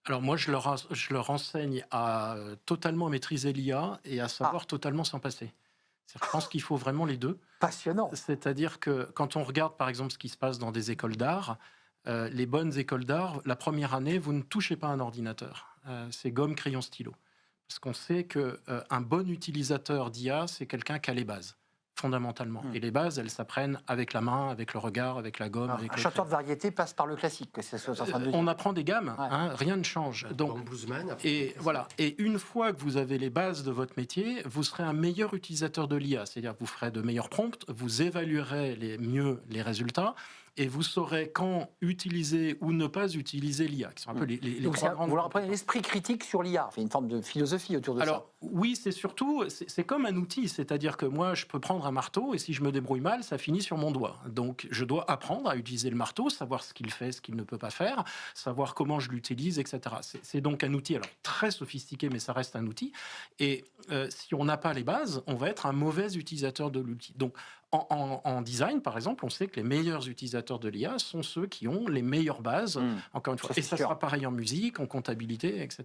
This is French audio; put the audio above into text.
Alors moi, je leur enseigne à totalement maîtriser l'IA et à Ah, savoir totalement s'en passer. Je pense qu'il faut vraiment les deux. passionnant. C'est-à-dire que quand on regarde par exemple ce qui se passe dans des écoles d'art, les bonnes écoles d'art, la première année, vous ne touchez pas un ordinateur. C'est gomme, crayon, stylo. Parce qu'on sait qu'un bon utilisateur d'IA, c'est quelqu'un qui a les bases, fondamentalement. Hmm. Et les bases, elles s'apprennent avec la main, avec le regard, avec la gomme, Alors, avec un le chanteur crayon. de variété passe par le classique, que c'est ce que vous êtes en train de On dire. apprend des gammes, Ouais. hein, rien ne change. Donc, Comme bluesman, après le et classique. voilà. Et une fois que vous avez les bases de votre métier, vous serez un meilleur utilisateur de l'IA. C'est-à-dire que vous ferez de meilleurs prompts, vous évaluerez mieux les résultats et vous saurez quand utiliser ou ne pas utiliser l'IA, qui sont un peu les Donc, trois grandes vous leur apprenez compétences. l'esprit critique sur l'IA, enfin, une forme de philosophie autour de ça. Alors oui, c'est surtout, c'est comme un outil, c'est-à-dire que moi, je peux prendre un marteau et si je me débrouille mal, ça finit sur mon doigt. Donc je dois apprendre à utiliser le marteau, savoir ce qu'il fait, ce qu'il ne peut pas faire, savoir comment je l'utilise, etc. C'est donc un outil, alors très sophistiqué, mais ça reste un outil. Et si on n'a pas les bases, on va être un mauvais utilisateur de l'outil. Donc en design, par exemple, on sait que les meilleurs utilisateurs de l'IA sont ceux qui ont les meilleures bases, Hmm. encore une fois. Ça, Et c'est ça sûr. sera pareil en musique, en comptabilité, etc.